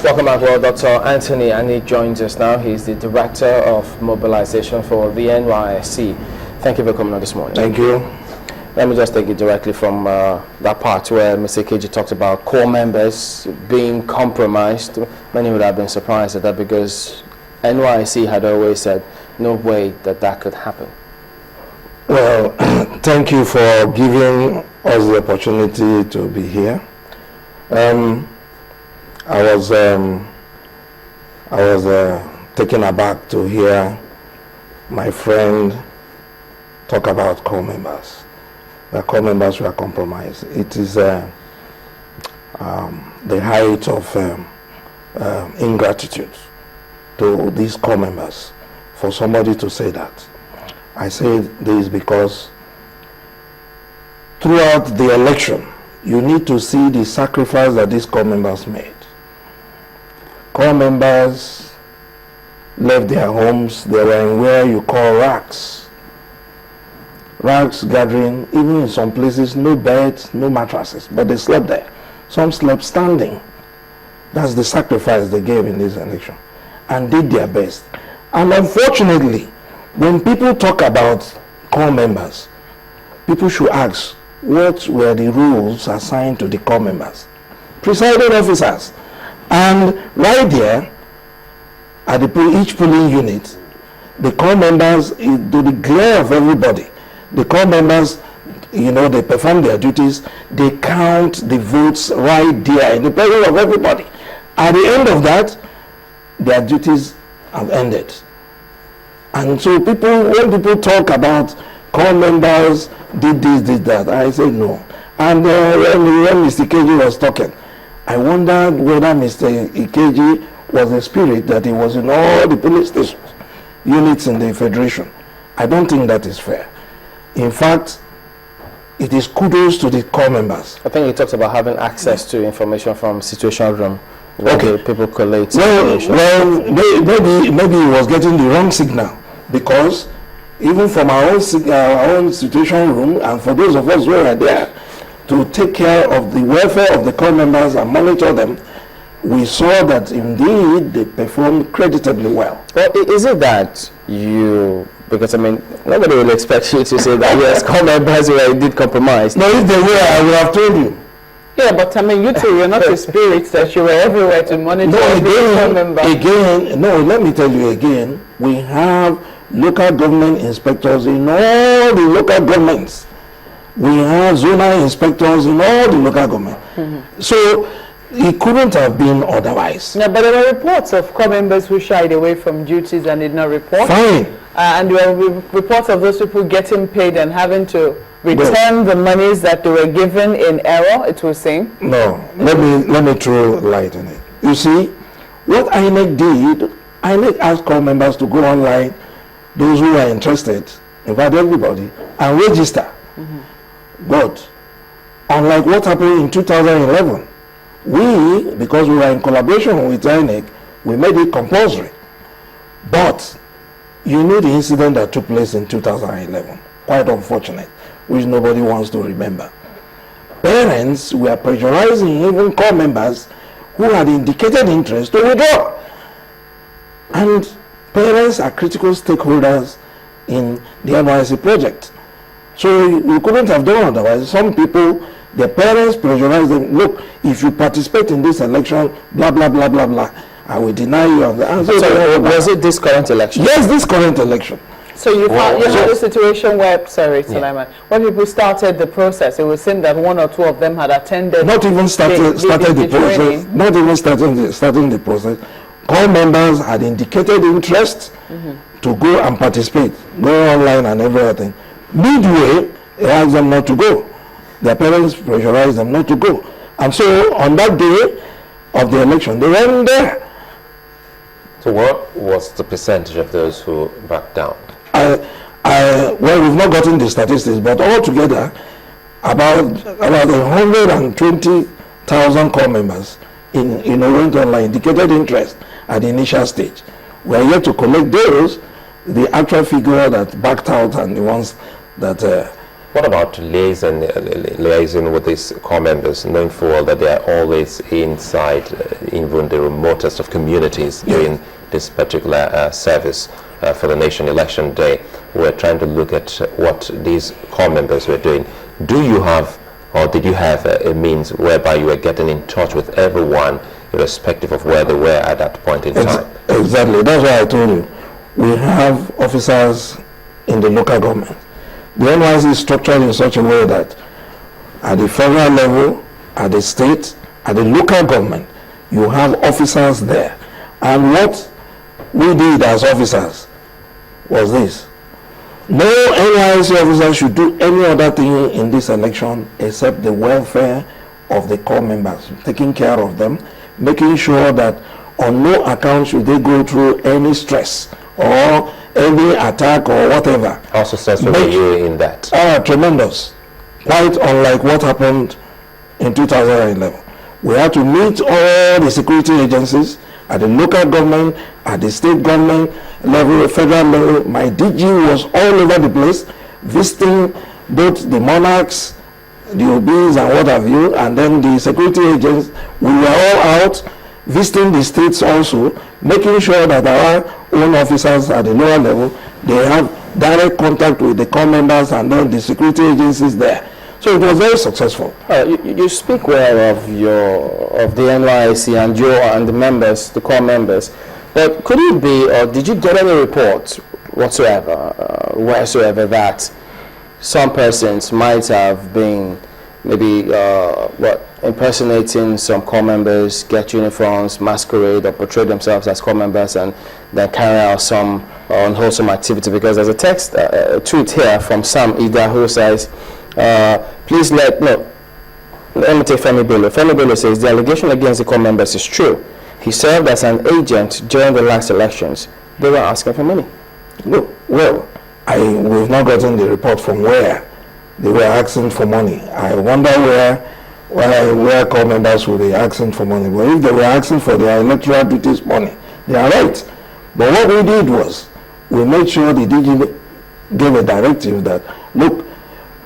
Welcome back. Well, Dr. Anthony Ani joins us now. He's the Director of Mobilisation for the NYSC. Thank you for coming on this morning. Thank you. Let me just take it directly from that part where Mr. Ikeji talked about core members being compromised. Many would have been surprised at that because NYSC had always said no way that could happen. Well, thank you for giving us the opportunity to be here. I was taken aback to hear my friend talk about core members. The core members were compromised. It is the height of ingratitude to these core members for somebody to say that. I say this because throughout the election, you need to see the sacrifice that these core members made. Core members left their homes. They were in where you call racks. Racks gathering, even in some places, no beds, no mattresses, but they slept there. Some slept standing. That's the sacrifice they gave in this election and did their best. And unfortunately, when people talk about core members, people should ask, what were the rules assigned to the core members? Presiding officers. And right there, at each polling unit, the core members, to the glare of everybody, the core members, they perform their duties, they count the votes right there in the presence of everybody. At the end of that, their duties have ended. And so when people talk about core members did this, did that, I say no. And when Mr. Ikeji was talking, I wondered whether Mr. Ikeji was a spirit that he was in all the police stations, units in the Federation. I don't think that is fair. In fact, it is kudos to the core members. I think he talks about having access to information from situation room where people collate information. Well, maybe he was getting the wrong signal, because even from our own situation room, and for those of us who are there to take care of the welfare of the core members and monitor them, we saw that indeed they performed creditably well. Well, is it that because nobody will expect you to say that yes, core members were indeed compromised. No, if they were, I would have told you. Yeah, but you two were not the spirits that you were everywhere to monitor every core member. Let me tell you again, we have local government inspectors in all the local governments. We have zonal inspectors in all the local government. Mm-hmm. So it couldn't have been otherwise. No, but there were reports of core members who shied away from duties and did not report. Fine. And there were reports of those people getting paid and having to return the monies that they were given in error, it was saying. No, let me throw light on it. You see, what INEC did, INEC asked core members to go online, those who are interested, invite everybody, and register. Mm-hmm. But unlike what happened in 2011, because we were in collaboration with INEC, we made it compulsory. But you know the incident that took place in 2011, quite unfortunate, which nobody wants to remember. Parents were pressurizing even core members who had indicated interest to withdraw. And parents are critical stakeholders in the NYSC project. So we couldn't have done otherwise. Some people, their parents pressurized them, look, if you participate in this election, blah, blah, blah, blah, blah, I will deny you. So was it this current election? Yes, this current election. So you had a situation where, Sulaiman, when people started the process, it was seen that one or two of them had attended. Not even started the process. Not even starting the process. Core members had indicated interest to go and participate, go online and everything. Midway, they asked them not to go. Their parents pressurized them not to go. And so on that day of the election, they went there. So what was the percentage of those who backed down? Well, we've not gotten the statistics, but altogether, about 120,000 core members in went online, indicated interest at the initial stage. We are yet to collect those, the actual figure that backed out and the ones that What about liaising with these core members, knowing full well that they are always inside even the remotest of communities doing this particular service for the nation election day? We're trying to look at what these core members were doing. Do you have, or did you have a means whereby you were getting in touch with everyone, irrespective of where they were at that point in time? Exactly. That's why I told you. We have officers in the local government. The NYSC is structured in such a way that at the federal level, at the state, at the local government, you have officers there. And what we did as officers was this. No NYSC officer should do any other thing in this election except the welfare of the core members, taking care of them, making sure that on no account should they go through any stress or any attack or whatever. How successful were you in that? Tremendous. Quite unlike what happened in 2011. We had to meet all the security agencies at the local government, at the state government level, federal level. My DG was all over the place, visiting both the monarchs, the OBs and what have you, and then the security agents. We were all out visiting the states also, making sure that our own officers at the lower level, they have direct contact with the core members and then the security agencies there. So it was very successful. You speak well of the NYSC and the members, the core members, but could it be, or did you get any reports whatsoever that some persons might have been maybe impersonating some core members, get uniforms, masquerade, or portray themselves as core members, and then carry out some unwholesome activity? Because there's a tweet here from Sam Ida who says, please let me take Femi Bello. Femi Bello says the allegation against the core members is true. He served as an agent during the last elections. They were asking for money. No, well, we've not gotten the report from where they were asking for money. I wonder where core members will be asking for money. But if they were asking for their electoral duties money, they are right. But what we did was, we made sure the DG gave a directive that, look,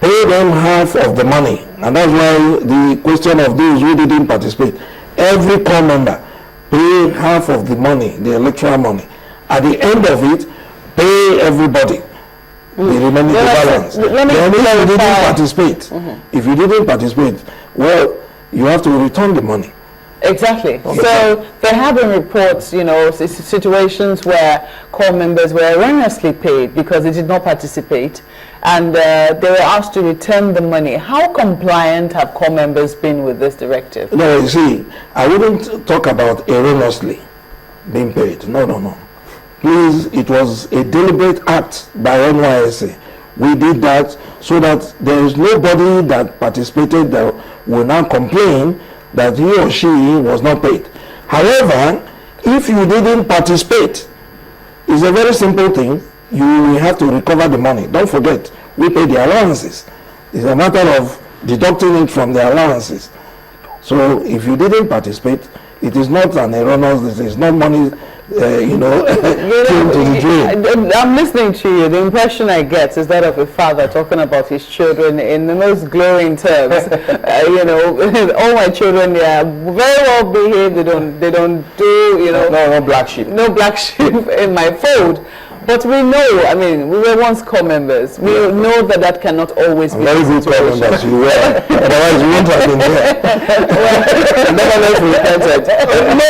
pay them half of the money. And that's why the question of those who didn't participate, every core member pay half of the money, the electoral money. At the end of it, pay everybody the remaining balance. Then if you didn't participate, if you didn't participate, well, you have to return the money. Exactly. Okay. So there have been reports, situations where core members were erroneously paid because they did not participate, and they were asked to return the money. How compliant have core members been with this directive? No, you see, I wouldn't talk about erroneously being paid. No. Please, it was a deliberate act by NYSC. We did that so that there is nobody that participated that will now complain that he or she was not paid. However, if you didn't participate, it's a very simple thing. You will have to recover the money. Don't forget, we pay the allowances. It's a matter of deducting it from the allowances. So if you didn't participate, it is not an erroneous, it is not money, I'm listening to you. The impression I get is that of a father talking about his children in the most glowing terms. All my children, they are very well behaved. They don't do, no black sheep. No black sheep in my fold. But we know, we were once core members. We know that cannot always be. Very good core members, you were. Otherwise, you wouldn't have been there. Never left repented. No.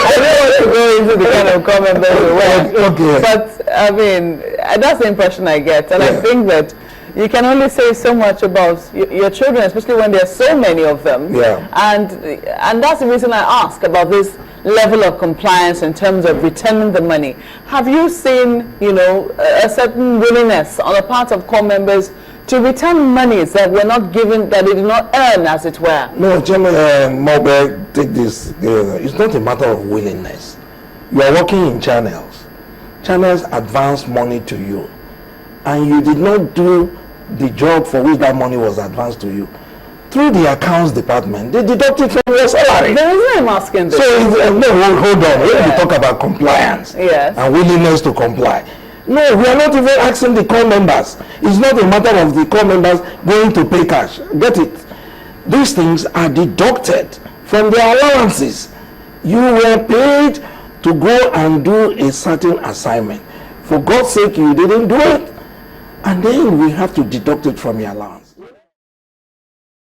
I don't want to go into the kind of core members we were. Okay. But, that's the impression I get. And I think that you can only say so much about your children, especially when there are so many of them. Yeah. And that's the reason I ask about this level of compliance in terms of returning the money. Have you seen, a certain willingness on the part of core members to return monies that were not given, that they did not earn, as it were? No, Mobile, take this. It's not a matter of willingness. You are working in channels. Channels advance money to you, and you did not do the job for which that money was advanced to you. Through the accounts department, they deduct it from your salary. There is no asking this. So, hold on. When we talk about compliance and willingness to comply, No, we are not even asking the core members. It's not a matter of the core members going to pay cash. Get it? These things are deducted from their allowances. You were paid to go and do a certain assignment. For God's sake, you didn't do it. And then we have to deduct it from your allowance.